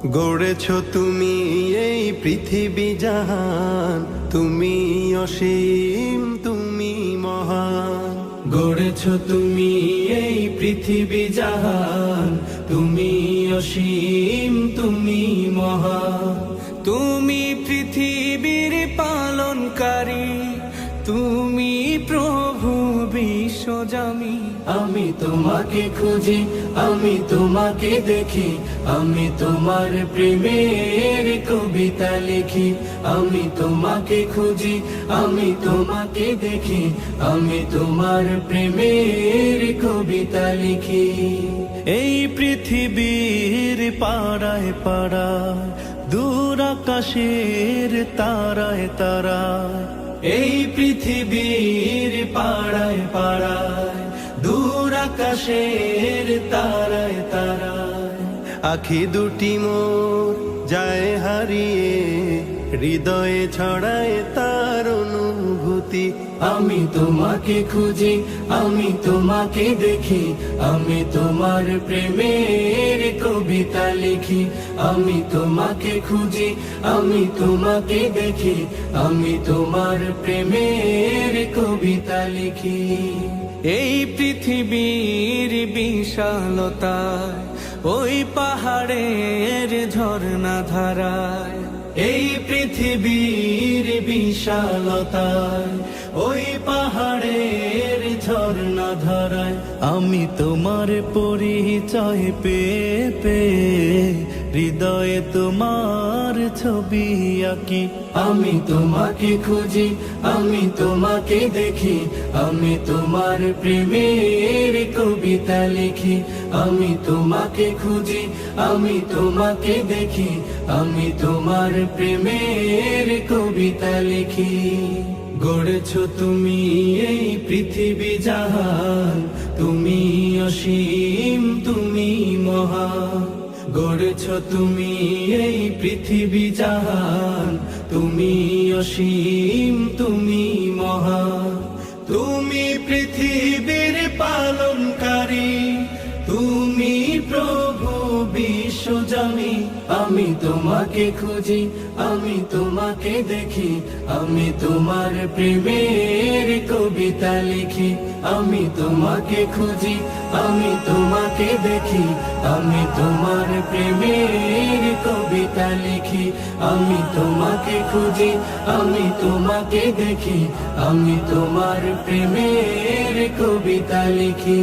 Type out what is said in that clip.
গড়েছ তুমি এই পৃথিবী জাহান, তুমি অসীম তুমি মহান। গড়েছ তুমি এই পৃথিবী জাহান, তুমি অসীম তুমি মহান। তুমি পৃথিবীর পালনকারী, তুমি প্রভু বিশ্বজামি। আমি তোমাকে খুঁজি, আমি তোমাকে দেখি, আমি তোমার প্রেমের কবিতা লিখি। আমি তোমাকে খুঁজি, আমি তোমাকে দেখি, আমি তোমার প্রেমের কবিতা লিখি। এই পৃথিবীর পাড়ায় পাড়ায়, দূর আকাশের তারায় তারায়, এই পৃথিবীর পাড়ায় পাড়ায়, দূর আকাশের তারায় তারায়, আখি দুটি মোর যায় হারিয়ে, হৃদয়ে ছড়ায় তার অনুভূতি। আমি তোমাকে খুঁজি, আমি তোমাকে দেখি, আমি তোমার প্রেমের কবিতা লিখি। আমি তোমাকে খুঁজি, আমি তোমাকে দেখি, আমি তোমার প্রেমের কবিতা লিখি। এই পৃথিবীর বিশালতায়, ওই পাহাড়ের ঝর্ণা ধারায়, এই পৃথিবীর বিশালতায়, ওই পাহাড়ের ঝর্ণা ধারায়, আমি তোমার পরিচয় পেয়ে পেয়ে, হৃদয়ে তোমার ছবি আঁকি। আমি তোমাকে খুঁজি, আমি তোমাকে দেখি, আমি তোমার প্রেমের কবিতা লিখি। আমি তোমাকে খুঁজি, আমি তোমাকে দেখি, আমি তোমার প্রেমের কবিতা লিখি। গড়েছ তুমি এই পৃথিবী জাহান, তুমি অসীম তুমি মহান। গড়েছ তুমি এই পৃথিবী জাহান, তুমি অসীম তুমি মহান। তুমি পৃথিবীর পালনকারী, তুমি প্রভু বিশ্বজামি। আমি তোমাকে খুঁজি, আমি তোমাকে দেখি, আমি তোমার প্রেমের কবিতা লিখি। আমি তোমাকে খুঁজি, আমি তোমাকে দেখি, আমি তোমার প্রেমের কবিতা লিখি। আমি তোমাকে খুঁজি, আমি তোমাকে দেখি, আমি তোমার প্রেমের কবিতা লিখি।